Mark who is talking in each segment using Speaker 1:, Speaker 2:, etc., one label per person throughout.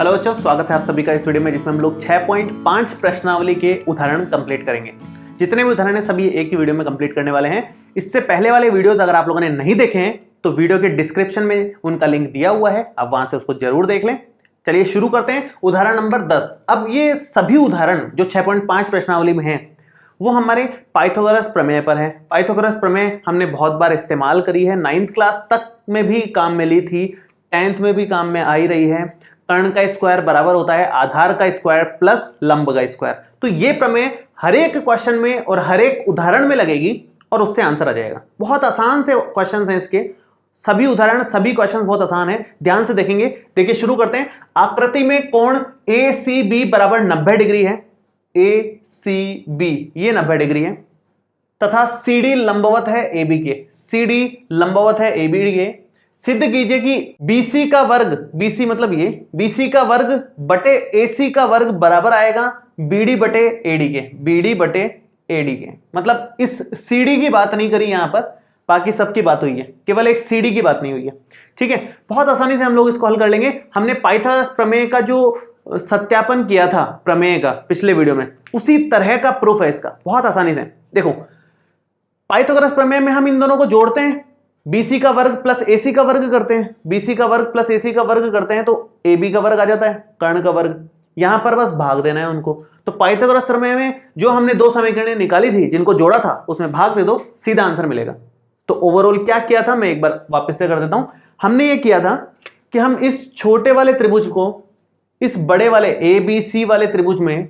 Speaker 1: Hello बच्चों, स्वागत है आप सभी का इस वीडियो में जिसमें हम लोग 6.5 प्रश्नावली के उदाहरण कंप्लीट करेंगे। जितने भी उदाहरण है सभी एक ही वीडियो में कंप्लीट करने वाले हैं। इससे पहले वाले वीडियोस अगर आप लोगों ने नहीं देखे हैं तो वीडियो के डिस्क्रिप्शन में उनका लिंक दिया हुआ है, आप वहां से उसको जरूर देख लें। चलिए शुरू करते हैं। उदाहरण नंबर 10। अब ये सभी उदाहरण जो 6.5 प्रश्नावली में है वो हमारे पाइथागोरस प्रमेय पर है। पाइथागोरस प्रमेय हमने बहुत बार इस्तेमाल करी है, 9th क्लास तक में भी काम में ली थी, 10th में भी काम में आई रही है। कर्ण का स्क्वायर बराबर होता है आधार का स्क्वायर प्लस लंब का स्क्वायर। तो ये प्रमेय हर एक क्वेश्चन में और हर एक उदाहरण में लगेगी और उससे आंसर आ जाएगा। बहुत आसान से क्वेश्चन हैं इसके, सभी उदाहरण सभी क्वेश्चन बहुत आसान है, ध्यान से देखेंगे। देखिए शुरू करते हैं। आकृति में कोण ACB बराबर 90 डिग्री है, ACB ये 90 डिग्री है, तथा CD लंबवत है AB के, CD लंबवत है AB के। सिद्ध कीजिए कि BC का वर्ग, BC मतलब ये, BC का वर्ग बटे AC का वर्ग बराबर आएगा BD बटे AD के, BD बटे AD के। मतलब इस CD की बात नहीं करी यहां पर, बाकी सबकी बात हुई है, केवल एक CD की बात नहीं हुई है। ठीक है, बहुत आसानी से हम लोग इसको हल कर लेंगे। हमने पाइथागोरस प्रमेय का जो सत्यापन किया था प्रमेय का पिछले वीडियो में, उसी तरह का प्रूफ है इसका, बहुत आसानी से। देखो पाइथागोरस प्रमेय में हम इन दोनों को जोड़ते हैं, BC का वर्ग प्लस AC का वर्ग करते हैं, BC का वर्ग प्लस AC का वर्ग करते हैं तो AB का वर्ग आ जाता है, कर्ण का वर्ग। यहां पर बस भाग देना है उनको। तो पाइथागोरस प्रमेय में जो हमने दो समीकरणें निकाली थी, जिनको जोड़ा था, उसमें भाग दे दो, सीधा आंसर मिलेगा। तो ओवरऑल क्या किया था, मैं एक बार वापस से कर देता हूं। हमने ये किया था कि हम इस छोटे वाले त्रिभुज को इस बड़े वाले ABC वाले त्रिभुज में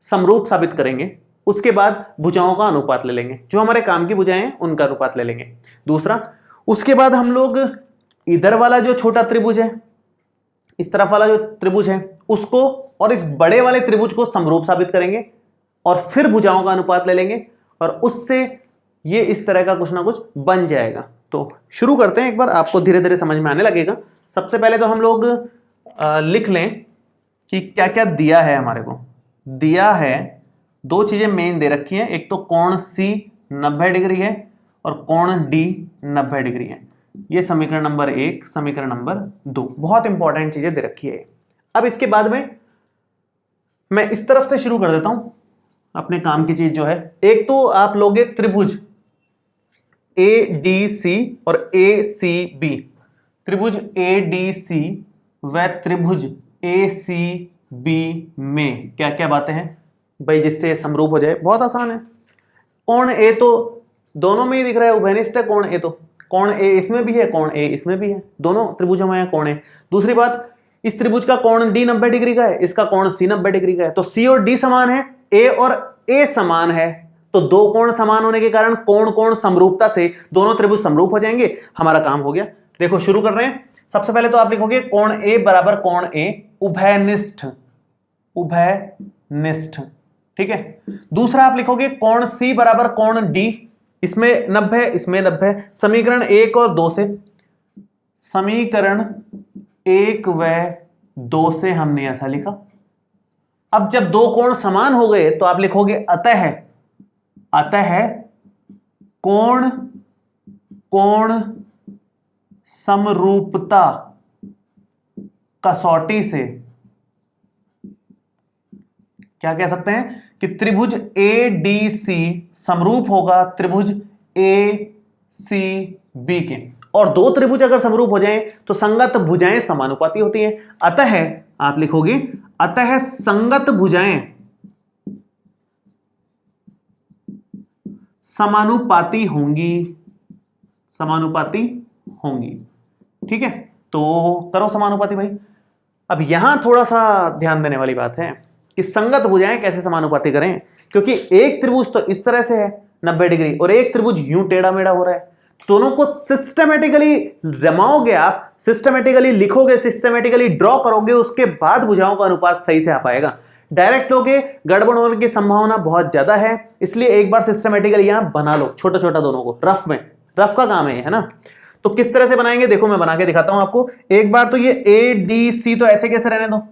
Speaker 1: समरूप साबित करेंगे। उसके बाद भुजाओं का अनुपात ले लेंगे, जो हमारे काम की भुजाएं हैं उनका अनुपात ले लेंगे। दूसरा, उसके बाद हम लोग इधर वाला जो छोटा त्रिभुज है, इस तरफ वाला जो त्रिभुज है, उसको और इस बड़े वाले त्रिभुज को समरूप साबित करेंगे और फिर भुजाओं का अनुपात ले लेंगे और उससे ये इस तरह का कुछ ना कुछ बन जाएगा। तो शुरू करते हैं एक बार, आपको धीरे धीरे समझ में आने लगेगा। सबसे पहले तो हम लोग लिख लें कि क्या क्या दिया है हमारे को। दिया है, दो चीजें मेन दे रखी हैं, एक तो कोण C 90 डिग्री है और कोण D 90 डिग्री है। ये समीकरण नंबर 1, समीकरण नंबर 2, बहुत इंपॉर्टेंट चीजें दे रखी है। अब इसके बाद में मैं इस तरफ से शुरू कर देता हूं अपने काम की चीज जो है। एक तो आप लोगे त्रिभुज ADC और ACB, त्रिभुज ADC व त्रिभुज ACB में क्या क्या बातें हैं भाई जिससे समरूप हो जाए। बहुत आसान है। कोण A तो दोनों में ही दिख रहा है, उभयनिष्ठ है कोण A। तो कोण A इसमें भी है, कोण A इसमें भी है, दोनों त्रिभुजों में है कोण A। दूसरी बात, इस त्रिभुज का कोण D 90 डिग्री का है, इसका कोण C 90 डिग्री का है। तो C और D समान है, A और A समान है, तो दो कोण समान होने के कारण कोण कोण समरूपता से दोनों त्रिभुज समरूप हो जाएंगे। हमारा काम हो गया। देखो शुरू कर रहे हैं। सबसे पहले तो आप लिखोगे कोण A बराबर कोण A उभयनिष्ठ, उभयनिष्ठ। ठीक है। दूसरा आप लिखोगे कोण C बराबर कोण D, इसमें 90 इसमें 90। समीकरण 1 और 2 से, समीकरण 1 व 2 से हमने ऐसा लिखा। अब जब दो कोण समान हो गए तो आप लिखोगे अतः, अतः कोण कोण समरूपता कसौटी से क्या कह सकते हैं कि त्रिभुज ADC समरूप होगा त्रिभुज ACB के। और दो त्रिभुज अगर समरूप हो जाएं तो संगत भुजाएं समानुपाती होती हैं। अतः आप लिखोगे अतः संगत भुजाएं समानुपाती होंगी, समानुपाती होंगी। ठीक है, तो करो समानुपाती भाई। अब यहां थोड़ा सा ध्यान देने वाली बात है कि संगत भुजाएं कैसे समानुपाती करें, क्योंकि एक त्रिभुज तो इस तरह से है 90 डिग्री और एक त्रिभुज यूं टेढ़ा मेढ़ा हो रहा है। दोनों को सिस्टमेटिकली रमाओगे आप, सिस्टमेटिकली लिखोगे, सिस्टमेटिकली ड्रॉ करोगे, उसके बाद भुजाओं का अनुपात सही से आ पाएगा। डायरेक्ट लोगे गड़बड़ होने की संभावना बहुत ज्यादा है, इसलिए एक बार सिस्टमेटिकली यहां बना लो छोटा छोटा दोनों को, रफ में, रफ का काम है ना। तो किस तरह से बनाएंगे देखो, मैं बना के दिखाता हूं आपको। एक बार तो ये ADC तो ऐसे कैसे रहने दो,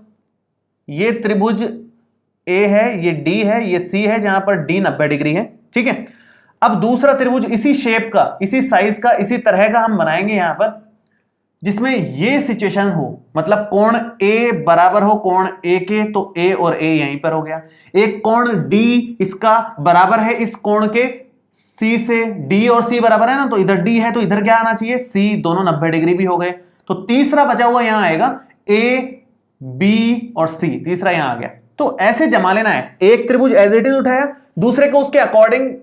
Speaker 1: ये त्रिभुज A है, ये D है, ये C है, जहां पर D 90 डिग्री है। ठीक है। अब दूसरा त्रिभुज इसी शेप का, इसी साइज का, इसी तरह का हम बनाएंगे यहां पर। जिसमें ये सिचुएशन हो, मतलब कोण ए बराबर हो कोण ए के, तो ए और ए यहीं पर हो गया। एक कोण डी इसका बराबर है इस कोण के सी से, डी और सी बराबर है ना, तो इधर डी है तो इधर क्या आना चाहिए सी, दोनों 90 डिग्री भी हो गए। तो तीसरा बचा हुआ यहां आएगा ए बी और सी, तीसरा यहां आ गया। तो ऐसे जमा लेना है, एक त्रिभुज एज इट इज उठाया, दूसरे को उसके अकॉर्डिंग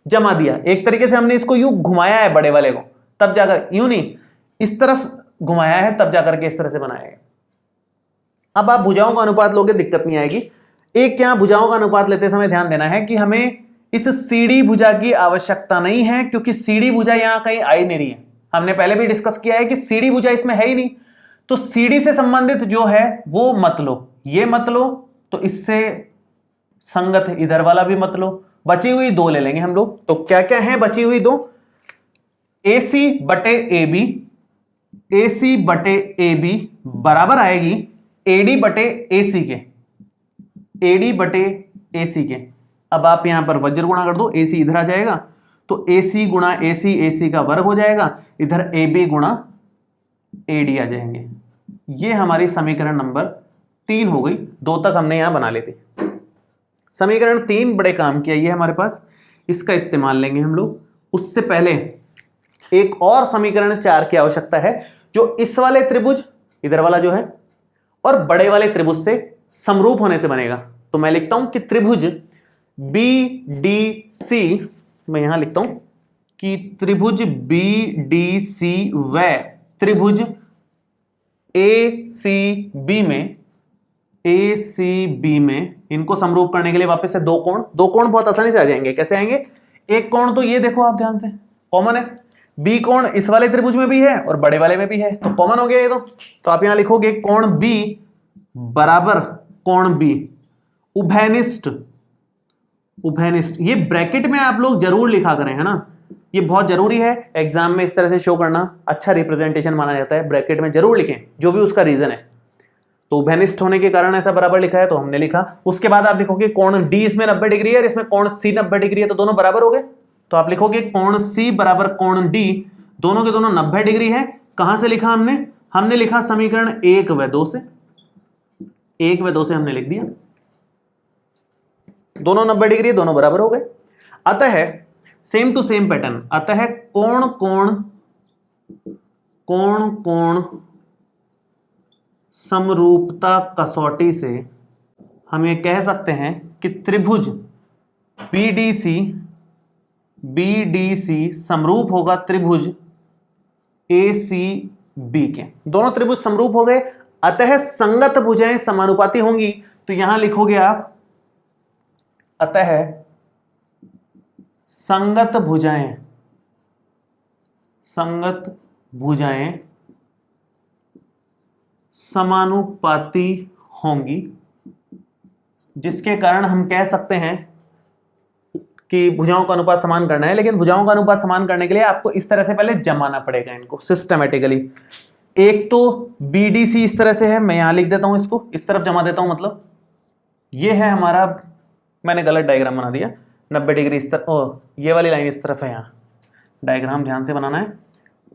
Speaker 1: जमा दिया। एक तरीके से हमने इसको यूं घुमाया है बड़े वाले को, तब जाकर, यूं नहीं इस तरफ घुमाया है तब जाकर के इस तरह से बनाया है। अब आप भुजाओं का अनुपात लोगे दिक्कत नहीं आएगी। एक यहां भुजाओं का अनुपात लेते समय ध्यान देना है कि हमें इस सीडी भुजा की आवश्यकता नहीं है, क्योंकि सीडी भुजा यहां कहीं आई नहीं रही है। हमने पहले भी डिस्कस किया है कि सीडी भुजा इसमें है ही नहीं, तो सीडी से संबंधित जो है वो मत लो, ये मत लो, तो इससे संगत इधर वाला भी मत लो। बची हुई दो ले लेंगे हम लोग। तो क्या क्या है बची हुई दो, AC बटे AB, AC बटे AB बराबर आएगी AD बटे AC के, AD बटे AC के। अब आप यहां पर वज्र गुणा कर दो, AC इधर आ जाएगा, तो AC गुणा AC, AC का वर्ग हो जाएगा, इधर AB गुणा AD आ जाएंगे। ये हमारी समीकरण नंबर 3 हो गई। 2 तक हमने यहां बना लेते। समीकरण 3 बड़े काम की आई है हमारे पास, इसका इस्तेमाल लेंगे हम लोग। उससे पहले एक और समीकरण 4 की आवश्यकता है, जो इस वाले त्रिभुज इधर वाला जो है और बड़े वाले त्रिभुज से समरूप होने से बनेगा। तो मैं लिखता हूं कि त्रिभुज BDC, मैं यहां लिखता हूं कि त्रिभुज BDC व त्रिभुज ACB में इनको समरूप करने के लिए वापस से दो कोण बहुत आसानी से आ जाएंगे। कैसे आएंगे, एक कोण तो ये देखो आप ध्यान से कॉमन है, बी कोण इस वाले त्रिभुज में भी है और बड़े वाले में भी है, तो कॉमन हो गया ये तो आप यहां लिखोगे कोण B बराबर कोण B उभयनिष्ठ। ये ब्रैकेट में आप लोग जरूर लिखा करें, है ना, ये बहुत जरूरी है एग्जाम में इस तरह से शो करना, अच्छा रिप्रेजेंटेशन माना जाता है। ब्रैकेट में जरूर लिखें जो भी उसका रीजन है। तो उभयनिष्ठ होने के कारण ऐसा बराबर लिखा है तो हमने लिखा। उसके बाद आप लिखोगे कोण D इसमें 90 डिग्री है और इसमें कोण C 90 डिग्री है, तो दोनों बराबर हो गए। तो आप लिखोगे कोण C बराबर कोण D, दोनों के दोनों 90 डिग्री है। कहां से लिखा हमने लिखा समीकरण 1 व 2 से, 1 व 2 से हमने लिख दिया, दोनों 90 डिग्री, दोनों बराबर हो गए। अतः सेम टू सेम पैटर्न, अतः कोण समरूपता कसौटी से हम ये कह सकते हैं कि त्रिभुज BDC समरूप होगा त्रिभुज ACB के। दोनों त्रिभुज समरूप हो गए, अतः संगत भुजाएं समानुपाती होंगी। तो यहां लिखोगे आप अतः संगत भुजाएं समानुपाती होंगी, जिसके कारण हम कह सकते हैं कि भुजाओं का अनुपात समान करना है। लेकिन भुजाओं का अनुपात समान करने के लिए आपको इस तरह से पहले जमाना पड़ेगा इनको सिस्टमेटिकली। एक तो BDC इस तरह से है, मैं यहां लिख देता हूं, इसको इस तरफ जमा देता हूं, मतलब ये है हमारा, मैंने गलत डायग्राम बना दिया, 90 डिग्री इस तरफ, ये वाली लाइन इस तरफ है। यहाँ डायग्राम ध्यान से बनाना है,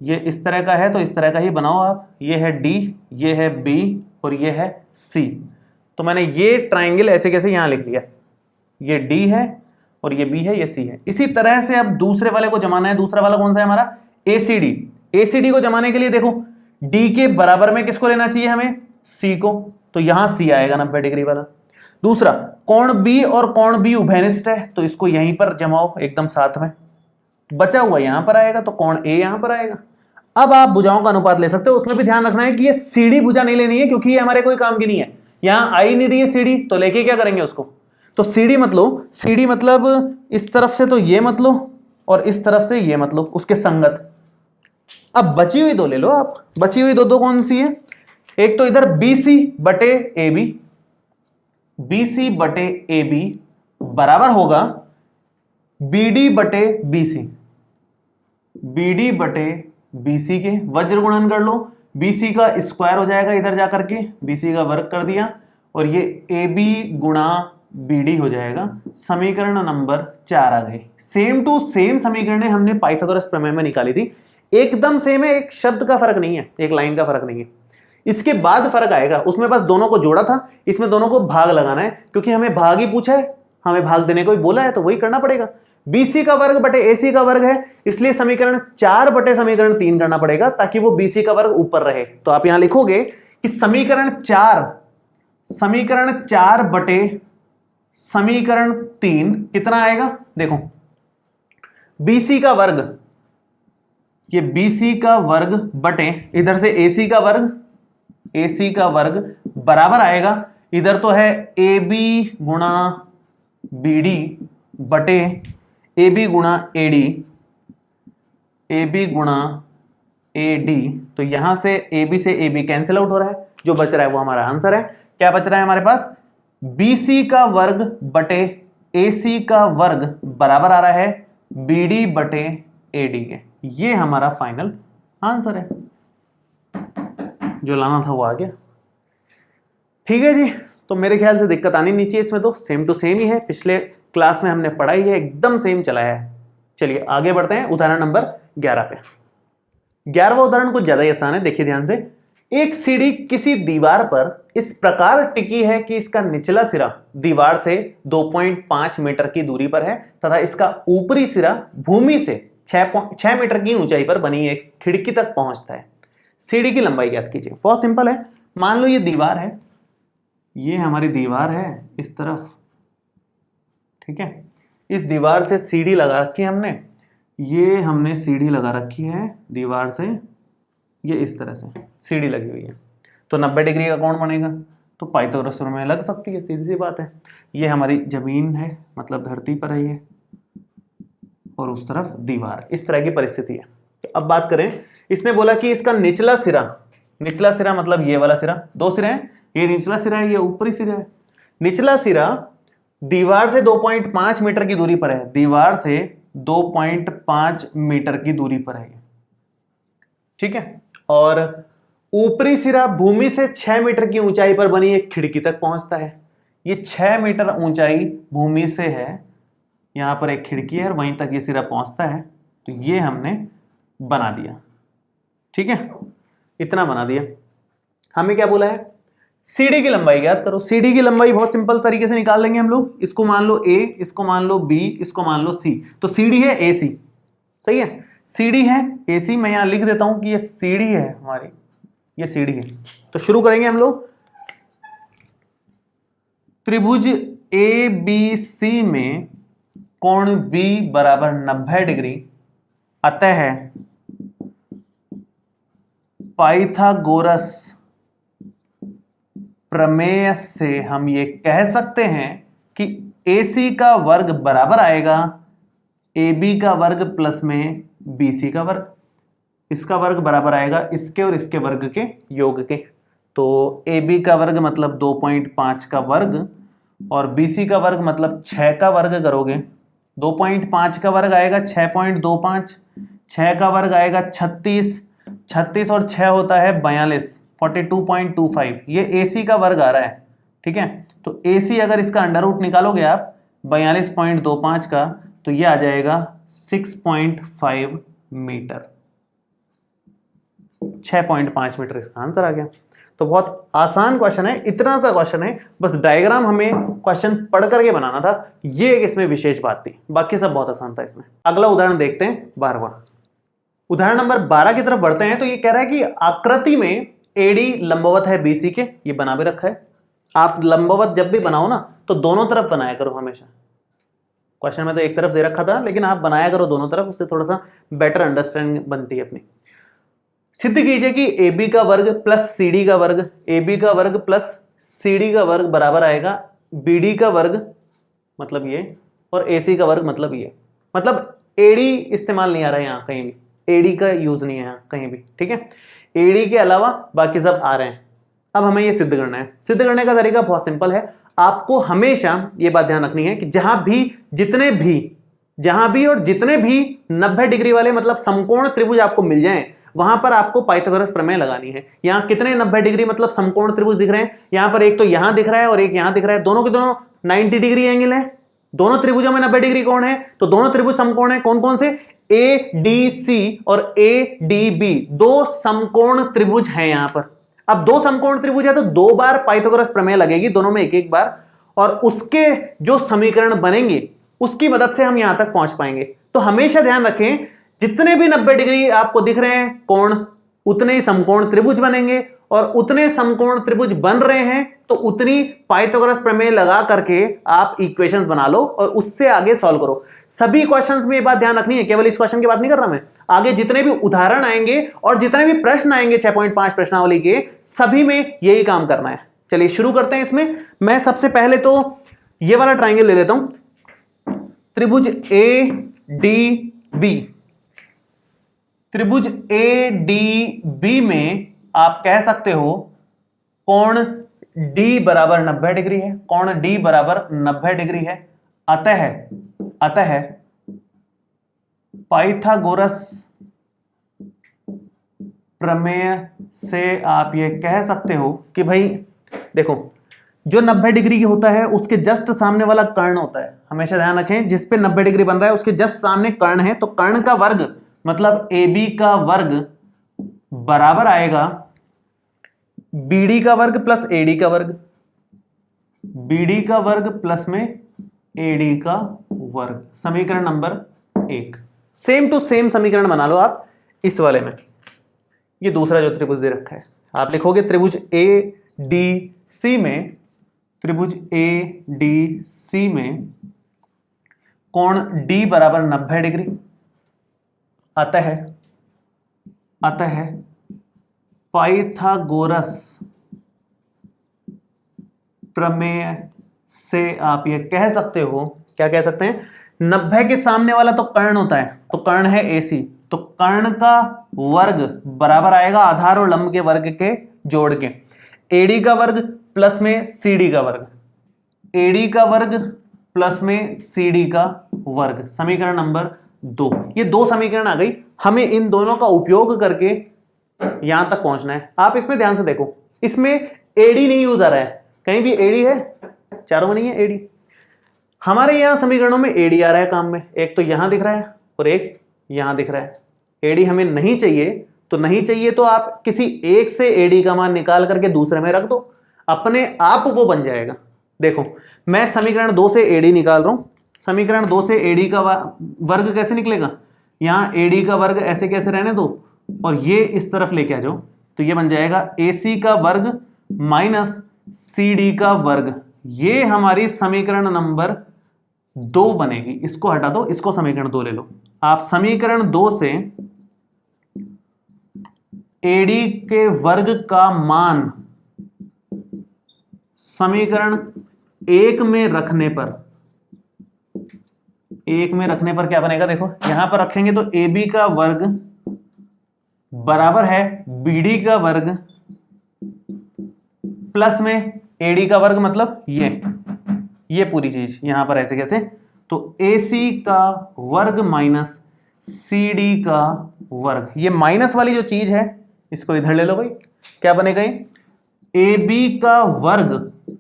Speaker 1: ये इस तरह का है तो इस तरह का ही बनाओ आप। ये है D, ये है B और ये है C। तो मैंने ये ट्राइंगल ऐसे कैसे यहाँ लिख लिया, ये D है और ये B है, ये C है। इसी तरह से अब दूसरे वाले को जमाना है। दूसरा वाला कौन सा है हमारा, ACD को जमाने के लिए देखो D के बराबर में किसको लेना चाहिए हमें, C को, तो यहां C आएगा 90 डिग्री वाला। दूसरा कोण B और कोण B उभयनिष्ठ है, तो इसको यहीं पर जमाओ एकदम साथ में, बचा हुआ यहां पर आएगा, तो कोण A यहां पर आएगा। अब आप भुजाओं का अनुपात ले सकते हो, उसमें भी ध्यान रखना है कि ये CD भुजा नहीं लेनी है, क्योंकि ये हमारे कोई काम की नहीं है, यहां आई नहीं रही है CD, तो लेके क्या करेंगे उसको, तो CD मत लो। CD मतलब इस तरफ से तो ये मत लो और इस तरफ से ये मत लो, उसके संगत। अब बची हुई दो ले लो आप। बची हुई दो कौन सी है, एक तो इधर BC बटे AB बराबर होगा BD बटे BC के, वज्र गुणन कर लो, BC का स्क्वायर हो जाएगा इधर जाकर के, BC का वर्ग कर दिया, और ये AB गुणा BD हो जाएगा। समीकरण नंबर 4 आ गई। सेम टू सेम समीकरणें हमने पाइथागोरस प्रमेय में निकाली थी। एकदम सेम है, एक शब्द का फर्क नहीं है, एक लाइन का फर्क नहीं है। इसके बाद फर्क आएगा, उसमें बस दोनों को जोड़ा था, इसमें दोनों को भाग लगाना है, क्योंकि हमें भाग ही पूछा है, हमें भाग देने को ही बोला है, तो वही करना पड़ेगा। BC का वर्ग बटे AC का वर्ग है, इसलिए समीकरण 4 बटे समीकरण 3 करना पड़ेगा, ताकि वो BC का वर्ग ऊपर रहे। तो आप यहां लिखोगे कि समीकरण 4 बटे समीकरण 3 कितना आएगा, देखो BC का वर्ग, ये BC का वर्ग बटे इधर से AC का वर्ग बराबर आएगा, इधर तो है AB गुणा BD बटे AB गुणा AD, तो यहां से AB से AB कैंसिल आउट हो रहा है, जो बच रहा है वो हमारा आंसर है। क्या बच रहा है हमारे पास, BC का वर्ग बटे AC का वर्ग बराबर आ रहा है BD बटे AD के। ये हमारा फाइनल आंसर है, जो लाना था वो आ गया। ठीक है जी, तो मेरे ख्याल से दिक्कत आनी नहीं चाहिए इसमें, तो सेम टू सेम ही है, पिछले क्लास में हमने पढ़ाई है, एकदम सेम चलाया है। चलिए आगे बढ़ते हैं उदाहरण नंबर 11 पे। 11वां उदाहरण कुछ ज्यादा ही आसान है, देखिए ध्यान से। एक सीढ़ी किसी दीवार पर इस प्रकार टिकी है कि इसका निचला सिरा दीवार से 2.5 मीटर की दूरी पर है तथा इसका ऊपरी सिरा भूमि से 6 मीटर की ऊंचाई पर बनी एक खिड़की तक पहुंचता है। सीढ़ी की लंबाई ज्ञात कीजिए। बहुत सिंपल है, मान लो ये दीवार है, ये हमारी दीवार है इस तरफ, ठीक है। इस दीवार से सीढ़ी लगा रखी है हमने, ये हमने सीढ़ी लगा रखी है दीवार से, ये इस तरह से सीढ़ी लगी हुई है, तो 90 डिग्री का कोण बनेगा, तो पाइथागोरस में लग सकती है, सीधी सी बात है। ये हमारी जमीन है, मतलब धरती पर है ये, और उस तरफ दीवार, इस तरह की परिस्थिति है। तो अब बात करें, इसने बोला कि इसका निचला सिरा मतलब ये वाला सिरा, दो सिरे हैं, ये निचला सिरा है, ये ऊपरी सिरा है। निचला सिरा दीवार से 2.5 मीटर की दूरी पर है, दीवार से 2.5 मीटर की दूरी पर है, ठीक है। और ऊपरी सिरा भूमि से 6 मीटर की ऊंचाई पर बनी एक खिड़की तक पहुंचता है। ये 6 मीटर ऊंचाई भूमि से है, यहां पर एक खिड़की है और वहीं तक ये सिरा पहुंचता है, तो ये हमने बना दिया, ठीक है, इतना बना दिया। हमें क्या बोला है, सीढ़ी की लंबाई ज्ञात करो। सीढ़ी की लंबाई बहुत सिंपल तरीके से निकाल लेंगे हम लोग, इसको मान लो A, इसको मान लो B, इसको मान लो C, तो सीढ़ी है AC, सही है, सीढ़ी है AC। मैं यहां लिख देता हूं कि ये सीढ़ी है हमारी, ये सीढ़ी है। तो शुरू करेंगे हम लोग। त्रिभुज ABC में कोण B बराबर 90 डिग्री, अतः पाइथागोरस प्रमेय से हम ये कह सकते हैं कि AC का वर्ग बराबर आएगा AB का वर्ग प्लस में BC का वर्ग, इसका वर्ग बराबर आएगा इसके और इसके वर्ग के योग के। तो AB का वर्ग मतलब 2.5 का वर्ग और BC का वर्ग मतलब 6 का वर्ग करोगे, 2.5 का वर्ग आएगा 6.25, 6 का वर्ग आएगा 36, 36 और 6 होता है 42, 42.25, ये AC का वर्ग आ रहा है, ठीक है। तो AC अगर इसका अंडर रूट निकालोगे आप 42.25 का, तो ये आ जाएगा 6.5 मीटर, 6.5 मीटर इसका आंसर आ गया। तो बहुत आसान क्वेश्चन है, इतना सा क्वेश्चन है, बस डायग्राम हमें क्वेश्चन पढ़ करके बनाना था, ये एक इसमें विशेष बात थी, बाकी सब बहुत आसान था इसमें। अगला उदाहरण देखते हैं 12वां। उदाहरण नंबर 12 की तरफ बढ़ते हैं। तो ये कह रहा है कि आकृति में AD लंबवत है BC के, ये बना भी रखा है। आप लंबवत जब भी बनाओ ना तो दोनों तरफ बनाया करो हमेशा। क्वेश्चन में तो एक तरफ दे रखा था, लेकिन आप बनाया करो दोनों तरफ, उससे थोड़ा सा बेटर अंडरस्टैंडिंग बनती है अपनी। सिद्ध कीजिए कि AB का वर्ग प्लस CD का वर्ग, AB का वर्ग प्लस CD का वर्ग बराबर आएगा BD का वर्ग मतलब ये, और AC का वर्ग मतलब ये। मतलब AD इस्तेमाल नहीं आ रहा है यहाँ कहीं भी, AD का यूज नहीं है यहाँ कहीं भी, ठीक है। AD के अलावा बाकी सब आ रहे हैं। अब हमें ये सिद्ध करना है। सिद्ध करने का तरीका बहुत सिंपल है, आपको हमेशा ये बात ध्यान रखनी है कि जहां भी और जितने भी 90 डिग्री वाले मतलब समकोण त्रिभुज आपको मिल जाएं, वहां पर आपको पाइथागोरस प्रमेय लगानी है। यहाँ कितने 90 डिग्री मतलब समकोण त्रिभुज दिख रहे हैं, यहाँ पर एक तो यहां दिख रहा है और एक यहां दिख रहा है, दोनों के दोनों 90 डिग्री एंगल है, दोनों त्रिभुजों में 90 डिग्री कोण है, तो दोनों त्रिभुज समकोण है। कौन कौन से, ADC और ADB दो समकोण त्रिभुज हैं यहां पर। अब दो समकोण त्रिभुज है तो 2 बार पाइथागोरस प्रमेय लगेगी, दोनों में एक एक बार, और उसके जो समीकरण बनेंगे उसकी मदद से हम यहां तक पहुंच पाएंगे। तो हमेशा ध्यान रखें, जितने भी 90 डिग्री आपको दिख रहे हैं कोण, उतने ही समकोण त्रिभुज बनेंगे, और उतने समकोण त्रिभुज बन रहे हैं तो उतनी पाइथागोरस प्रमेय लगा करके आप इक्वेशंस बना लो और उससे आगे सॉल्व करो। सभी क्वेश्चंस में ये बात ध्यान रखनी है, केवल इस क्वेश्चन की बात नहीं कर रहा मैं, आगे जितने भी उदाहरण आएंगे और जितने भी प्रश्न आएंगे 6.5 प्रश्नावली के, सभी में यही काम करना है। चलिए शुरू करते हैं। इसमें मैं सबसे पहले तो ये वाला ट्राइंगल ले लेता हूं, त्रिभुज ADB। त्रिभुज ADB में आप कह सकते हो कोण D बराबर 90 डिग्री है, कोण D बराबर 90 डिग्री है। अतः पाइथागोरस प्रमेय से आप ये कह सकते हो कि भाई देखो, जो 90 डिग्री की होता है उसके जस्ट सामने वाला कर्ण होता है। हमेशा ध्यान रखें, जिस पे 90 डिग्री बन रहा है उसके जस्ट सामने कर्ण है, तो कर्ण का वर्ग मतलब AB का वर्ग बराबर आएगा BD का वर्ग प्लस AD का वर्ग, BD का वर्ग प्लस में AD का वर्ग। समीकरण नंबर 1। सेम टू सेम समीकरण बना लो आप इस वाले में। ये दूसरा जो त्रिभुज दे रखा है, आप लिखोगे त्रिभुज ADC में, त्रिभुज ADC में कोण D बराबर 90 डिग्री। अतः पाइथागोरस प्रमेय से आप ये कह सकते हो, क्या कह सकते हैं, 90 के सामने वाला तो कर्ण होता है, तो कर्ण है AC, तो कर्ण का वर्ग बराबर आएगा आधार और लंब के वर्ग के जोड़ के, AD का वर्ग प्लस में CD का वर्ग, AD का वर्ग प्लस में CD का वर्ग। समीकरण नंबर 2। ये दो समीकरण आ गई, हमें इन दोनों का उपयोग करके यहां तक पहुंचना है। आप इसमें ध्यान से देखो, इसमें AD नहीं यूज आ रहा है, कहीं भी AD है, चारों में नहीं है AD। हमारे यहां समीकरणों में AD आ रहा है काम में, एक तो यहां दिख रहा है और एक यहां दिख रहा है। AD हमें नहीं चाहिए, तो नहीं चाहिए तो आप किसी एक से AD का मान निकाल करके दूसरे में रख दो, अपने आप वो बन जाएगा। देखो मैं समीकरण 2 से AD निकाल रहा हूं, समीकरण 2 से AD का वर्ग कैसे निकलेगा, यहां AD का वर्ग ऐसे कैसे रहने दो और ये इस तरफ लेके आ जाओ, तो ये बन जाएगा AC का वर्ग माइनस CD का वर्ग। ये हमारी समीकरण नंबर 2 बनेगी। इसको हटा दो, इसको समीकरण 2 ले लो। आप समीकरण 2 से AD के वर्ग का मान समीकरण 1 में रखने पर, क्या बनेगा, देखो यहां पर रखेंगे तो AB का वर्ग बराबर है BD का वर्ग प्लस में AD का वर्ग, मतलब ये पूरी चीज यहां पर ऐसे कैसे, तो AC का वर्ग माइनस CD का वर्ग। ये माइनस वाली जो चीज है इसको इधर ले लो भाई, क्या बनेगा ये, AB का वर्ग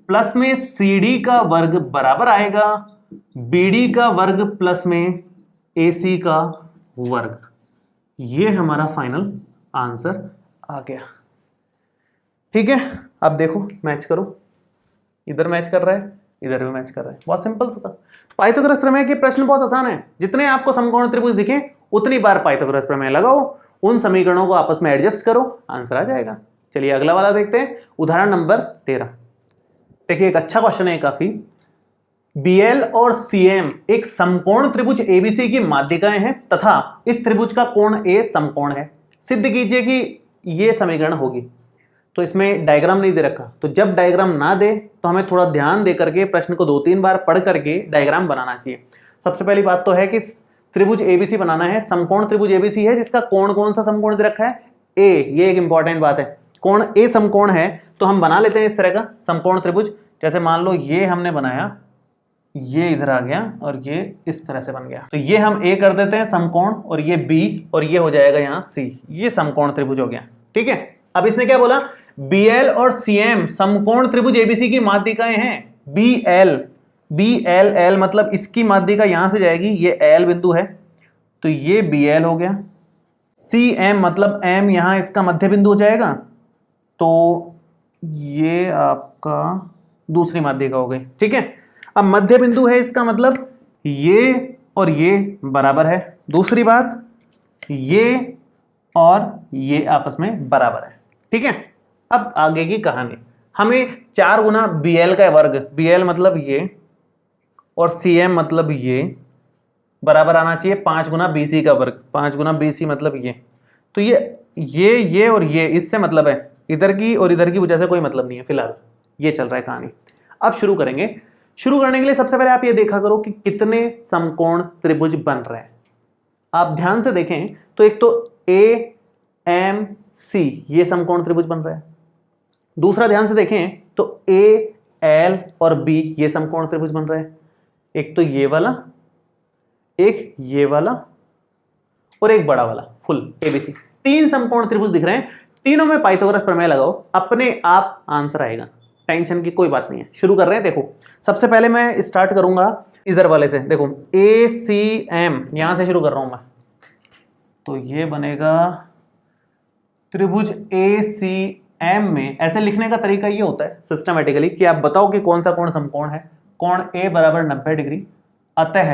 Speaker 1: प्लस में CD का वर्ग बराबर आएगा BD का वर्ग प्लस में AC का वर्ग। ये हमारा फाइनल आंसर आ गया। ठीक है, अब देखो मैच करो, इधर मैच कर रहा है, इधर भी मैच कर रहा है, बहुत सिंपल सा था। पाइथागोरस प्रमेय के प्रश्न बहुत आसान है, जितने आपको समकोण त्रिभुज दिखे उतनी बार पाइथागोरस प्रमेय लगाओ, उन समीकरणों को आपस में एडजस्ट करो, आंसर आ जाएगा। चलिए अगला वाला देखते हैं, उदाहरण नंबर 13। देखिए एक अच्छा क्वेश्चन है काफी। BL और CM एक समकोण त्रिभुज ABC की माध्यिकाएं हैं तथा इस त्रिभुज का कोण A समकोण है। सिद्ध कीजिए कि ये समीकरण होगी। तो इसमें डायग्राम नहीं दे रखा, तो जब डायग्राम ना दे तो हमें थोड़ा ध्यान दे करके प्रश्न को 2-3 बार पढ़ करके डायग्राम बनाना चाहिए। सबसे पहली बात तो है कि त्रिभुज ABC बनाना है, समकोण त्रिभुज ABC है जिसका कोण कौन सा समकोण दे रखा है, A। ये एक इंपॉर्टेंट बात है, कोण A समकोण है, तो हम बना लेते हैं इस तरह का समकोण त्रिभुज। जैसे मान लो ये हमने बनाया, ये इधर आ गया और ये इस तरह से बन गया, तो ये हम A कर देते हैं समकोण, और ये B, और ये हो जाएगा यहाँ C। ये समकोण त्रिभुज हो गया। ठीक है, अब इसने क्या बोला, BL और CM समकोण त्रिभुज ABC की माध्यिकाएं हैं। BL L मतलब इसकी माध्यिका यहां से जाएगी, ये L बिंदु है, तो ये BL हो गया। CM मतलब M यहां इसका मध्य बिंदु हो जाएगा, तो ये आपका दूसरी माध्यिका हो गई। ठीक है, अब मध्य बिंदु है इसका मतलब ये और ये बराबर है। दूसरी बात, ये और ये आपस में बराबर है। ठीक है, अब आगे की कहानी, हमें 4 गुना BL का वर्ग, BL मतलब ये और CM मतलब ये, बराबर आना चाहिए 5 गुना BC का वर्ग। 5 गुना BC मतलब ये, तो ये और ये, इससे मतलब है, इधर की और इधर की वजह से कोई मतलब नहीं है फिलहाल। ये चल रहा है कहानी। अब शुरू करेंगे। शुरू करने के लिए सबसे पहले आप ये देखा करो कि कितने समकोण त्रिभुज बन रहे हैं। आप ध्यान से देखें तो एक तो AMC ये समकोण त्रिभुज बन रहा है। दूसरा ध्यान से देखें तो AL और B ये समकोण त्रिभुज बन रहा है। एक तो ये वाला, एक ये वाला और एक बड़ा वाला फुल ABC। 3 समकोण त्रिभुज दिख रहे हैं। तीनों में पाइथागोरस प्रमेय लगाओ, अपने आप आंसर आएगा, टेंशन की कोई बात नहीं है। शुरू कर रहे हैं। देखो सबसे पहले मैं स्टार्ट करूंगा इधर वाले से। देखो ACM यहां से शुरू कर रहा हूं मैं, तो ये बनेगा त्रिभुज ACM में। ऐसे लिखने का तरीका ये होता है सिस्टमेटिकली कि आप बताओ कि कौन सा कोण समकोण है। कोण A बराबर 90 डिग्री, अतः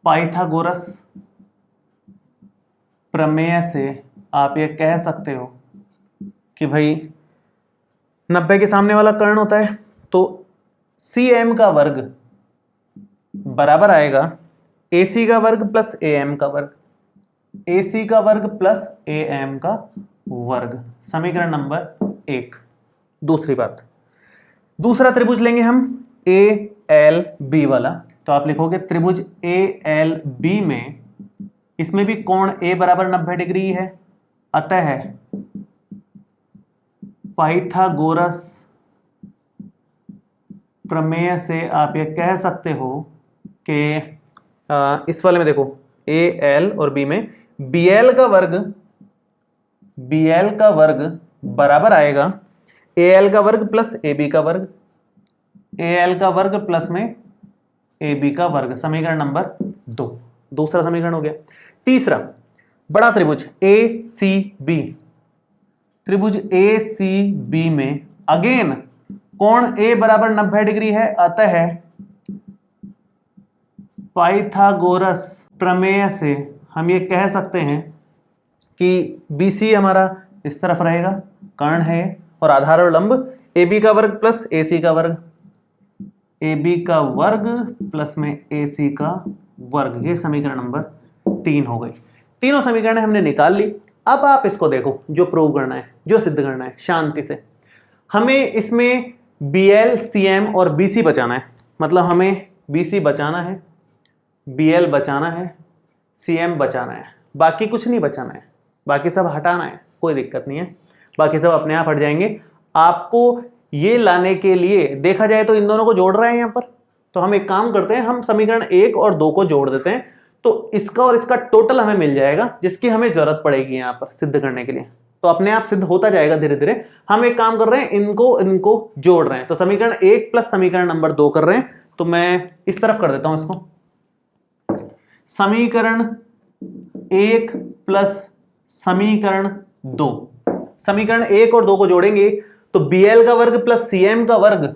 Speaker 1: पाइथागोरस प्रमेय से आप ये कह सकते हो कि भाई 90 के सामने वाला कर्ण होता है, तो CM का वर्ग बराबर आएगा AC का वर्ग प्लस AM का वर्ग, AC का वर्ग प्लस AM का वर्ग। समीकरण नंबर 1। दूसरी बात, दूसरा त्रिभुज लेंगे हम ALB वाला, तो आप लिखोगे त्रिभुज ALB में, इसमें भी कोण A बराबर 90 डिग्री है, अतः पाइथागोरस प्रमेय से आप ये कह सकते हो कि इस वाले में देखो AL और B में BL का वर्ग बराबर आएगा AL का वर्ग प्लस AB का वर्ग, AL का वर्ग प्लस में AB का वर्ग। समीकरण नंबर 2। दूसरा समीकरण हो गया। तीसरा, बड़ा त्रिभुज ACB, त्रिभुज ACB में अगेन कोण A बराबर 90 डिग्री है, अतः पाइथागोरस प्रमेय से हम ये कह सकते हैं कि BC हमारा इस तरफ रहेगा, कर्ण है, और आधार और लंब AB का वर्ग प्लस AC का वर्ग, AB का वर्ग प्लस में AC का वर्ग। ये समीकरण नंबर 3 हो गई। तीनों समीकरण हमने निकाल ली। अब आप इसको देखो, जो प्रूव करना है, जो सिद्ध करना है, शांति से। हमें इसमें BL, CM और BC बचाना है। मतलब हमें BC बचाना है, BL बचाना है, CM बचाना है, बाकी कुछ नहीं बचाना है, बाकी सब हटाना है, कोई दिक्कत नहीं है, बाकी सब अपने आप हट जाएंगे। आपको ये लाने के लिए देखा जाए तो इन दोनों को जोड़ रहे हैं यहाँ पर, तो हम एक काम करते हैं, हम समीकरण 1 और 2 को जोड़ देते हैं, तो इसका और इसका टोटल हमें मिल जाएगा, जिसकी हमें जरूरत पड़ेगी यहाँ पर सिद्ध करने के लिए। तो अपने आप सिद्ध होता जाएगा धीरे धीरे। हम एक काम कर रहे हैं, इनको जोड़ रहे हैं, तो समीकरण 1 प्लस समीकरण नंबर 2 कर रहे हैं। तो मैं इस तरफ कर देता हूं इसको, समीकरण 1 प्लस समीकरण 2। समीकरण 1 और 2 को जोड़ेंगे तो BL का वर्ग प्लस CM का वर्ग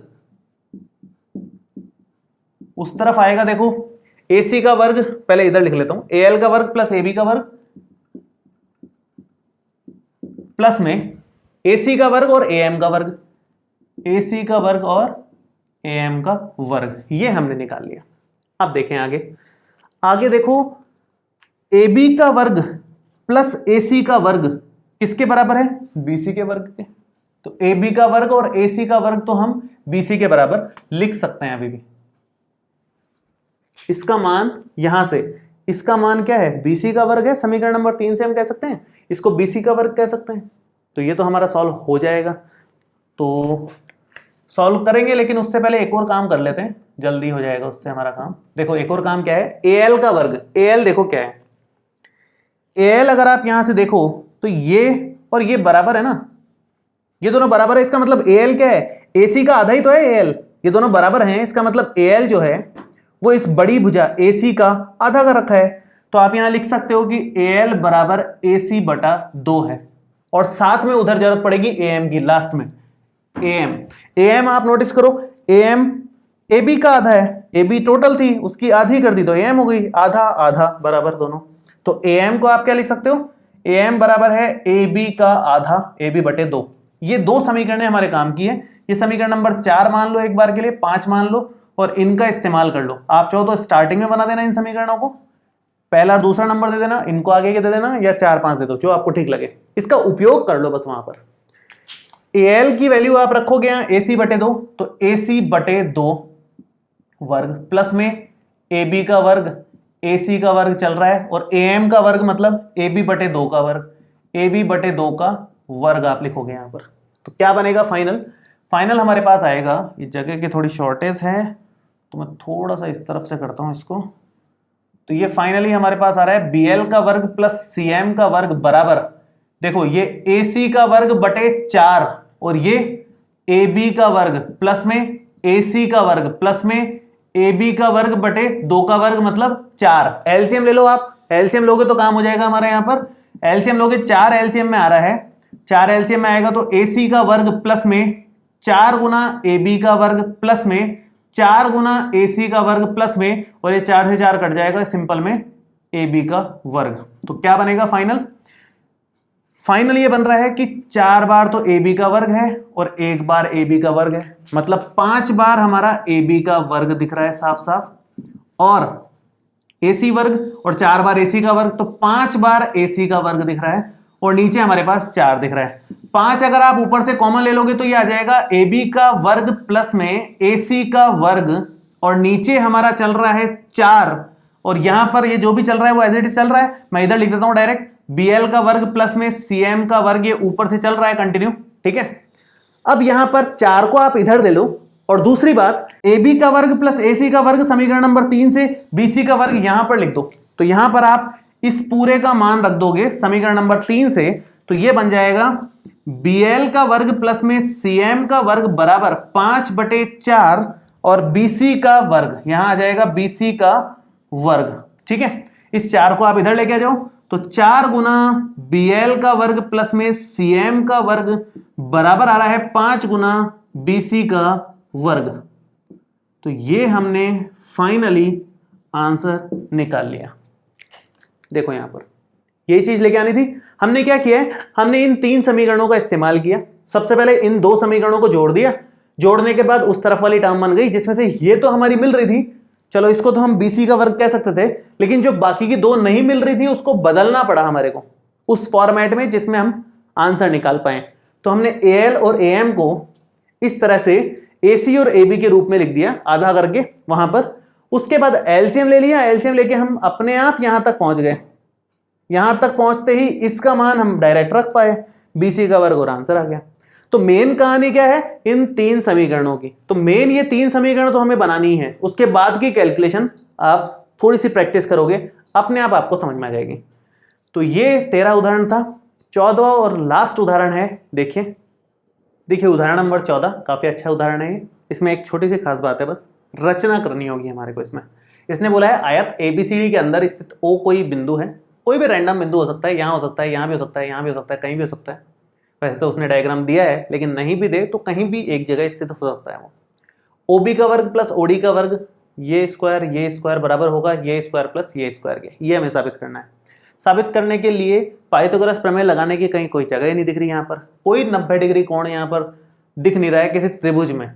Speaker 1: उस तरफ आएगा। देखो AC का वर्ग, पहले इधर लिख लेता हूं, AL का वर्ग प्लस AB का वर्ग प्लस में AC का वर्ग और AM का वर्ग, AC का वर्ग और AM का वर्ग। ये हमने निकाल लिया। अब देखें आगे देखो, AB का वर्ग प्लस AC का वर्ग किसके बराबर है? BC के वर्ग के। तो AB का वर्ग और AC का वर्ग तो हम BC के बराबर लिख सकते हैं अभी भी। इसका मान यहां से, इसका मान क्या है? BC का वर्ग है। समीकरण नंबर 3 से हम कह सकते हैं इसको BC का वर्ग कह सकते हैं। तो ये तो हमारा सॉल्व हो जाएगा। तो सॉल्व करेंगे, लेकिन उससे पहले एक और काम कर लेते हैं, जल्दी हो जाएगा उससे हमारा काम। देखो एक और काम क्या है, AL का वर्ग। AL देखो क्या है, AL अगर आप यहां से देखो तो ये और ये बराबर है ना, ये दोनों बराबर है। इसका मतलब AL क्या है? AC का आधा ही तो है AL। ये दोनों बराबर हैं, इसका मतलब AL जो है वो इस बड़ी भुजा AC का आधा कर रखा है। तो आप यहां लिख सकते हो कि AL बराबर AC बटा 2 है, और साथ में उधर जरूरत पड़ेगी AM की, लास्ट में AM आप नोटिस करो, AM AB का आधा है, AB टोटल थी उसकी आधी कर दी तो AM हो गई, आधा आधा बराबर दोनों। तो AM को आप क्या लिख सकते हो, AM बराबर है AB का आधा, AB बटे 2। ये दो समीकरण हमारे काम की है। ये समीकरण नंबर 4 मान लो एक बार के लिए, 5 मान लो, और इनका इस्तेमाल कर लो। आप चाहो तो स्टार्टिंग में बना देना इन समीकरणों को, पहला और दूसरा नंबर दे देना, इनको आगे के दे देना, या 4 5 दे दो, जो आपको ठीक लगे, इसका उपयोग कर लो बस वहां पर। AL की वैल्यू आप रखोगे यहां AC बटे 2, तो AC बटे 2 वर्ग प्लस में AB का वर्ग, AC का वर्ग चल रहा है, और AM का वर्ग मतलब AB बटे 2 का वर्ग, AB बटे 2 का वर्ग आप लिखोगे यहां पर। तो क्या बनेगा फाइनल हमारे पास आएगा, ये जगह की थोड़ी शॉर्टेज है तो मैं थोड़ा सा इस तरफ से करता हूं इसको। तो ये फाइनली हमारे पास आ रहा है BL का वर्ग प्लस CM का वर्ग बराबर, देखो ये AC का वर्ग बटे 4 और ये AB का वर्ग प्लस में AC का वर्ग प्लस में AB का वर्ग बटे 2 का वर्ग मतलब 4। एलसीएम ले लो आप, एलसीएम लोगे तो काम हो जाएगा हमारे यहां पर। एलसीएम लोगे 4 एलसीएम में आ रहा है, 4 एलसीएम में आएगा तो AC का वर्ग प्लस में 4 गुना AB का वर्ग प्लस में 4 गुना AC का वर्ग प्लस में, और ये 4 से 4 कट जाएगा सिंपल में AB का वर्ग। तो क्या बनेगा फाइनल ये बन रहा है कि 4 बार तो AB का वर्ग है और 1 बार AB का वर्ग है, मतलब 5 बार हमारा AB का वर्ग दिख रहा है साफ साफ, और AC वर्ग और 4 बार AC का वर्ग, तो 5 बार AC का वर्ग दिख रहा है, और नीचे हमारे पास 4 दिख रहा है। 5 अगर आप ऊपर से कॉमन ले लोगे तो ये आ जाएगा AB का वर्ग प्लस में AC का वर्ग, और नीचे हमारा चल रहा है 4, और यहां पर ये जो भी चल रहा है वो एज इट इज चल रहा है। मैं इधर लिख देता हूं डायरेक्ट, BL का वर्ग प्लस में CM का वर्ग, ये ऊपर से चल रहा है कंटिन्यू, ठीक है। अब यहां पर 4 को आप इधर दे लो, और दूसरी बात AB का वर्ग प्लस AC का वर्ग समीकरण नंबर 3 से BC का वर्ग यहां पर लिख दो। तो यहां पर आप इस पूरे का मान रख दोगे समीकरण नंबर 3 से, तो ये बन जाएगा BL का वर्ग प्लस में CM का वर्ग बराबर 5/4, और BC का वर्ग यहां आ जाएगा BC का वर्ग, ठीक है। इस 4 को आप इधर लेके आ जाओ, तो 4 गुना BL का वर्ग प्लस में CM का वर्ग बराबर आ रहा है 5 गुना BC का वर्ग। तो ये हमने फाइनली आंसर निकाल लिया। देखो यहां पर ये चीज लेके आनी थी। हमने क्या किया है, हमने इन 3 समीकरणों का इस्तेमाल किया। सबसे पहले इन 2 समीकरणों को जोड़ दिया, जोड़ने के बाद उस तरफ वाली टर्म बन गई जिसमें से ये तो हमारी मिल रही थी, चलो इसको तो हम BC का वर्ग कह सकते थे, लेकिन जो बाकी की 2 नहीं मिल रही थी उसको बदलना पड़ा हमारे को उस फॉर्मेट में जिसमें हम आंसर निकाल पाए। तो हमने AL और AM को इस तरह से AC और AB के रूप में लिख दिया आधा करके वहां पर। उसके बाद एलसीएम ले लिया, एलसीएम लेके हम अपने आप यहां तक पहुंच गए। यहां तक पहुंचते ही इसका मान हम डायरेक्ट रख पाए, BC का वर्ग, और आंसर आ गया। तो मेन कहानी क्या है इन 3 समीकरणों की, तो मेन ये 3 समीकरण तो हमें बनानी है। उसके बाद की कैलकुलेशन आप थोड़ी सी प्रैक्टिस करोगे, अपने आप आपको समझ में आ जाएगी। तो ये 13 उदाहरण था। 14वां और लास्ट उदाहरण है, देखिए उदाहरण नंबर 14 काफी अच्छा उदाहरण है। इसमें एक छोटी सी खास बात है, बस रचना करनी होगी हमारे को इसमें। इसने बोला है आयत ABCD के अंदर स्थित O कोई बिंदु है, कोई भी रैंडम बिंदु हो सकता है, यहाँ हो सकता है, यहाँ भी हो सकता है, यहाँ भी हो सकता है, कहीं भी हो सकता है। वैसे तो उसने डायग्राम दिया है, लेकिन नहीं भी दे तो कहीं भी एक जगह स्थित हो सकता है वो। OB का वर्ग प्लस OD का वर्ग, ये स्क्वायर बराबर होगा ये स्क्वायर प्लस ये स्क्वायर के। ये हमें साबित करना है। साबित करने के लिए पाइथागोरस प्रमेय लगाने की कहीं कोई जगह ही नहीं दिख रही। यहाँ पर कोई 90 डिग्री कोण यहाँ पर दिख नहीं रहा है। किसी त्रिभुज में,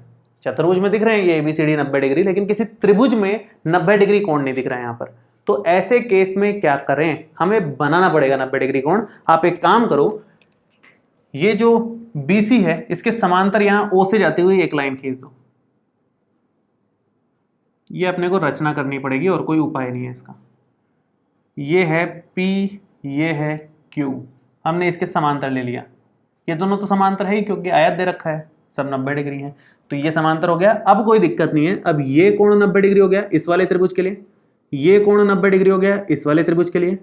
Speaker 1: चतुर्भुज में दिख रहे हैं ये ABCD 90 डिग्री, लेकिन किसी त्रिभुज में 90 डिग्री कोण नहीं दिख रहा है यहाँ पर। तो ऐसे केस में क्या करें, हमें बनाना पड़ेगा 90 डिग्री कोण। आप एक काम करो, ये जो BC है इसके समांतर यहाँ O से जाती हुई एक लाइन खींच दो। ये अपने को रचना करनी पड़ेगी और कोई उपाय नहीं है इसका। ये है P, ये है Q, हमने इसके समांतर ले लिया। ये दोनों तो समांतर है ही क्योंकि आयत दे रखा है, सब 90 डिग्री है, तो ये समांतर हो गया। अब कोई दिक्कत नहीं है। अब ये कोण 90 डिग्री हो गया इस वाले त्रिभुज के लिए, ये कोण 90 डिग्री हो गया इस वाले त्रिभुज के लिए,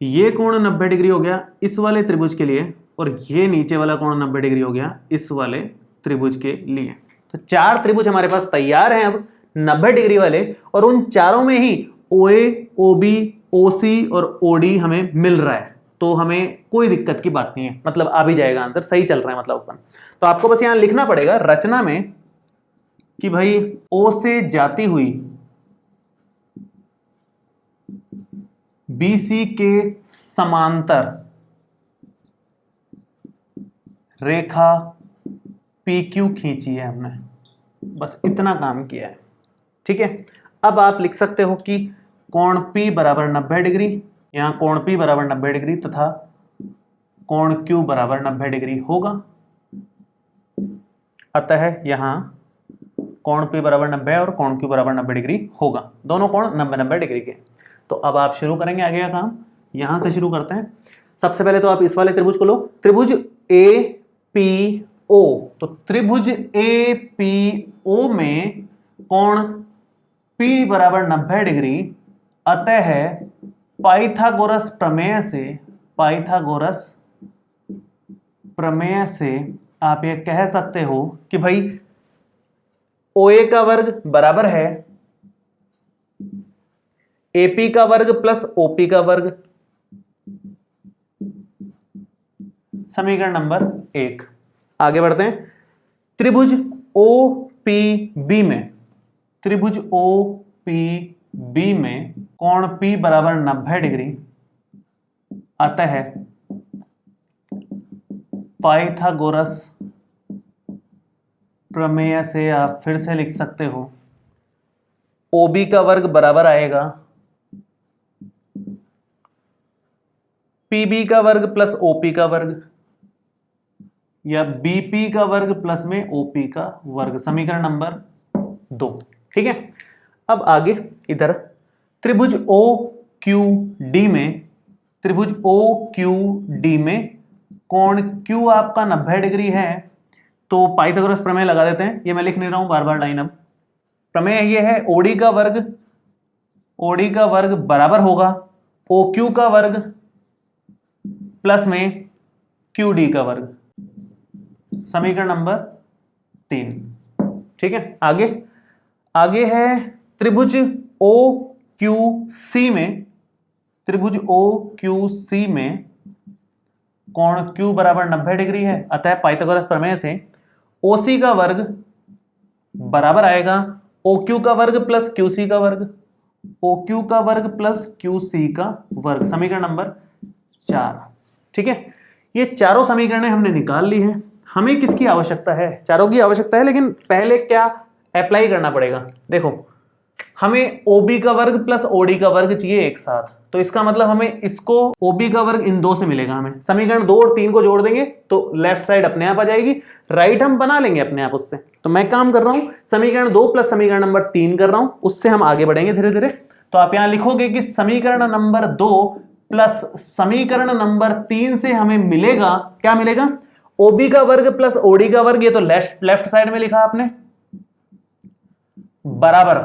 Speaker 1: ये कोण 90 डिग्री हो गया इस वाले त्रिभुज के लिए, और ये नीचे वाला कोण 90 डिग्री हो गया इस वाले त्रिभुज के लिए। तो 4 त्रिभुज हमारे पास तैयार हैं अब 90 डिग्री वाले, और उन चारों में ही OA, OB, OC और OD हमें मिल रहा है, तो हमें कोई दिक्कत की बात नहीं है, मतलब आ भी जाएगा आंसर, सही चल रहा है मतलब अपन। तो आपको बस यहां लिखना पड़ेगा रचना में कि भाई O से जाती हुई BC के समांतर रेखा PQ खींची है हमने, बस इतना काम किया है। ठीक है, अब आप लिख सकते हो कि कोण P बराबर 90 डिग्री, यहां कोण P बराबर 90 डिग्री तथा कोण Q बराबर 90 डिग्री होगा। अतः यहां कोण P बराबर 90 और कोण Q बराबर 90 डिग्री होगा, दोनों कोण 90-90 डिग्री के। तो अब आप शुरू करेंगे आगे का काम, यहां से शुरू करते हैं। सबसे पहले तो आप इस वाले त्रिभुज को लो, त्रिभुज APO। तो त्रिभुज APO में कोण P बराबर 90 डिग्री, अतः पाइथागोरस प्रमेय से आप ये कह सकते हो कि भाई OA का वर्ग बराबर है AP का वर्ग प्लस OP का वर्ग, समीकरण नंबर 1। आगे बढ़ते हैं, त्रिभुज OPB में कोण P बराबर 90 डिग्री, अतः पाइथागोरस प्रमेय से आप फिर से लिख सकते हो OB का वर्ग बराबर आएगा PB का वर्ग प्लस OP का वर्ग, या BP का वर्ग प्लस में OP का वर्ग, समीकरण नंबर 2। ठीक है, अब आगे इधर त्रिभुज OQD में कोण Q आपका 90 डिग्री है, तो पाइथागोरस प्रमेय लगा देते हैं। ये मैं लिख नहीं रहा हूं बार बार लाइन, अब प्रमेय ये है OD का वर्ग बराबर होगा OQ का वर्ग प्लस में QD का वर्ग, समीकरण नंबर 3। ठीक है, आगे है त्रिभुज OQC में कोण Q बराबर 90 डिग्री है, अतः पाइथागोरस प्रमेय से OC का वर्ग बराबर आएगा OQ का वर्ग प्लस QC का वर्ग, OQ का वर्ग प्लस QC का वर्ग, समीकरण नंबर 4। ठीक है, ये चारों समीकरणें हमने निकाल ली हैं। हमें किसकी आवश्यकता है? चारों की आवश्यकता है, लेकिन पहले क्या अप्लाई करना पड़ेगा? देखो, हमें OB का वर्ग प्लस OD का वर्ग चाहिए एक साथ, तो इसका मतलब हमें इसको OB का वर्ग इन दो से मिलेगा। हमें समीकरण 2 और 3 को जोड़ देंगे तो लेफ्ट साइड अपने आप आ जाएगी, राइट हम बना लेंगे अपने आप उससे। तो मैं काम कर रहा हूं समीकरण 2 प्लस समीकरण नंबर 3 कर रहा हूं, उससे हम आगे बढ़ेंगे धीरे धीरे। तो आप यहां लिखोगे कि समीकरण नंबर 2 प्लस समीकरण नंबर 3 से हमें मिलेगा, क्या मिलेगा? OB का वर्ग प्लस OD का वर्ग, ये तो लेफ्ट साइड में लिखा आपने, बराबर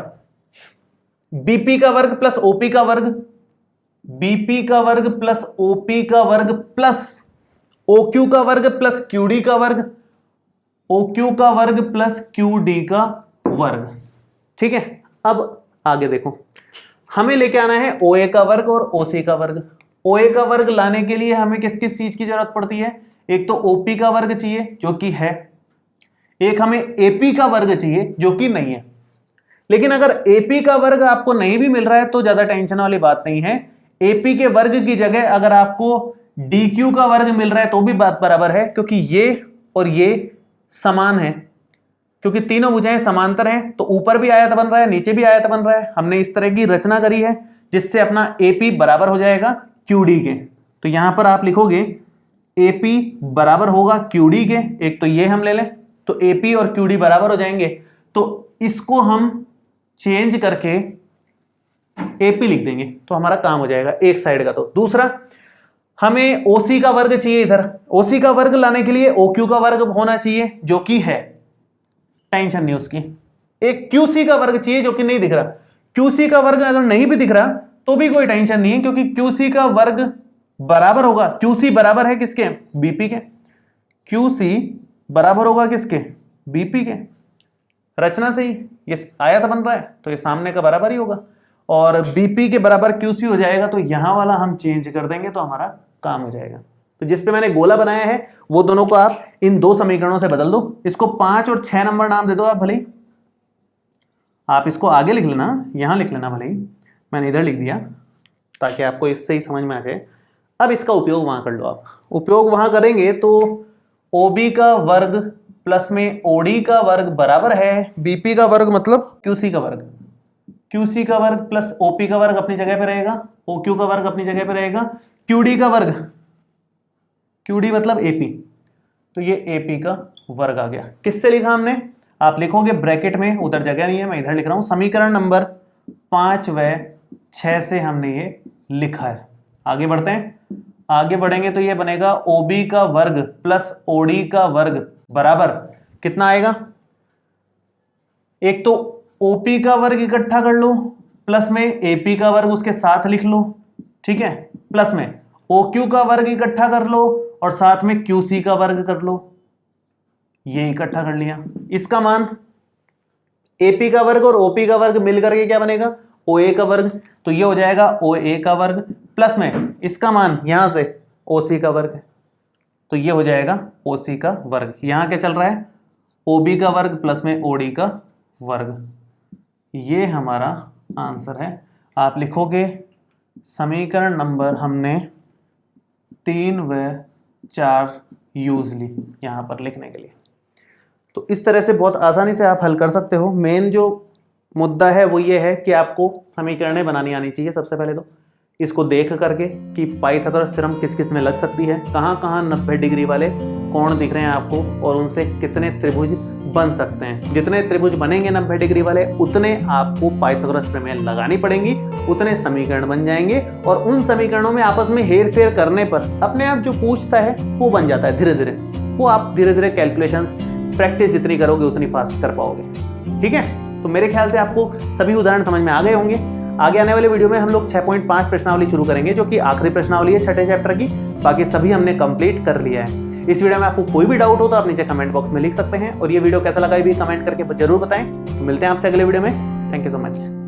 Speaker 1: BP का वर्ग प्लस OP का वर्ग, BP का वर्ग प्लस OP का वर्ग प्लस OQ का वर्ग प्लस QD का वर्ग, OQ का वर्ग प्लस QD का वर्ग। ठीक है, अब आगे देखो, हमें लेके आना है OA का वर्ग और OC का वर्ग। OA का वर्ग लाने के लिए हमें किस किस चीज की जरूरत पड़ती है? एक तो OP का वर्ग चाहिए जो कि है, एक हमें AP का वर्ग चाहिए जो कि नहीं है। लेकिन अगर AP का वर्ग आपको नहीं भी मिल रहा है तो ज्यादा टेंशन वाली बात नहीं है। AP के वर्ग की जगह अगर आपको DQ का वर्ग मिल रहा है तो भी बात बराबर है, क्योंकि ये और ये समान है, क्योंकि तीनों भुजाएं समांतर हैं, तो ऊपर भी आयत बन रहा है, नीचे भी आयत बन रहा है। हमने इस तरह की रचना करी है जिससे अपना AP बराबर हो जाएगा QD के। तो यहां पर आप लिखोगे AP बराबर होगा QD के, एक तो ये हम ले लें, तो AP और QD बराबर हो जाएंगे। तो इसको हम चेंज करके AP लिख देंगे तो हमारा काम हो जाएगा एक साइड का। तो दूसरा, हमें OC का वर्ग चाहिए। इधर OC का वर्ग लाने के लिए OQ का वर्ग होना चाहिए जो कि है, टेंशन नहीं उसकी। एक QC का वर्ग चाहिए जो कि नहीं दिख रहा। QC का वर्ग अगर नहीं भी दिख रहा तो भी कोई टेंशन नहीं है, क्योंकि QC का वर्ग बराबर होगा, QC बराबर है किसके? BP के। QC बराबर होगा किसके? BP के। रचना से ही ये आयत बन रहा है तो ये सामने का बराबर ही होगा, और बीपी के बराबर क्यूसी हो जाएगा, तो यहां वाला हम चेंज कर देंगे तो हमारा काम हो जाएगा। तो जिस पे मैंने गोला बनाया है वो दोनों को आप इन दो समीकरणों से बदल दो। इसको 5 और 6 नंबर नाम दे दो आप, भले ही आप इसको आगे लिख लेना, यहां लिख लेना, भले ही मैंने इधर लिख दिया ताकि आपको इससे ही समझ में आ जाए। अब इसका उपयोग वहां कर लो आप। उपयोग वहां करेंगे तो OB का वर्ग प्लस में OD का वर्ग बराबर है BP का वर्ग मतलब QC का वर्ग। QC का वर्ग प्लस OP का वर्ग अपनी जगह पे रहेगा, OQ का वर्ग अपनी जगह पे रहेगा, QD का वर्ग, QD मतलब AP, तो ये AP का वर्ग आ गया। किससे लिखा हमने? आप लिखोगे ब्रैकेट में, उधर जगह नहीं है मैं इधर लिख रहा हूं, समीकरण नंबर 5 व 6 से हमने ये लिखा है। आगे बढ़ते हैं, आगे बढ़ेंगे तो ये बनेगा OB का वर्ग प्लस OD का वर्ग बराबर कितना आएगा? एक तो OP का वर्ग इकट्ठा कर लो, प्लस में AP का वर्ग उसके साथ लिख लो, ठीक है, प्लस में OQ का वर्ग इकट्ठा कर लो और साथ में QC का वर्ग कर लो, ये इकट्ठा कर लिया। इसका मान AP का वर्ग और OP का वर्ग मिलकर के क्या बनेगा? OA का वर्ग, तो ये हो जाएगा OA का वर्ग प्लस में इसका मान यहां से OC का वर्ग, तो ये हो जाएगा OC का वर्ग। यहां क्या चल रहा है? OB का वर्ग प्लस में OD का वर्ग। ये हमारा आंसर है। आप लिखोगे समीकरण नंबर हमने 3 व 4 यूज ली यहां पर लिखने के लिए। तो इस तरह से बहुत आसानी से आप हल कर सकते हो। मेन जो मुद्दा है वो ये है कि आपको समीकरणें बनानी आनी चाहिए सबसे पहले तो, इसको देख करके कि पाइथागोरस थ्योरम किस किस में लग सकती है, कहाँ कहाँ 90 डिग्री वाले कोण दिख रहे हैं आपको और उनसे कितने त्रिभुज बन सकते हैं। जितने त्रिभुज बनेंगे 90 डिग्री वाले उतने आपको पाइथागोरस प्रमेय लगानी पड़ेंगी, उतने समीकरण बन जाएंगे और उन समीकरणों में आपस में हेर फेर करने पर अपने आप जो पूछता है वो बन जाता है धीरे धीरे। वो आप धीरे धीरे कैलकुलेशंस प्रैक्टिस जितनी करोगे उतनी फास्ट कर पाओगे। ठीक है, तो मेरे ख्याल से आपको सभी उदाहरण समझ में आ गए होंगे। आगे आने वाले वीडियो में हम लोग 6.5 प्रश्नावली शुरू करेंगे जो कि आखिरी प्रश्नावली है 6ठे चैप्टर की। बाकी सभी हमने कंप्लीट कर लिया है। इस वीडियो में आपको कोई भी डाउट हो तो आप नीचे कमेंट बॉक्स में लिख सकते हैं और ये वीडियो कैसा लगा ये भी कमेंट करके जरूर बताएं। तो मिलते हैं आपसे अगले वीडियो में। Thank you so much.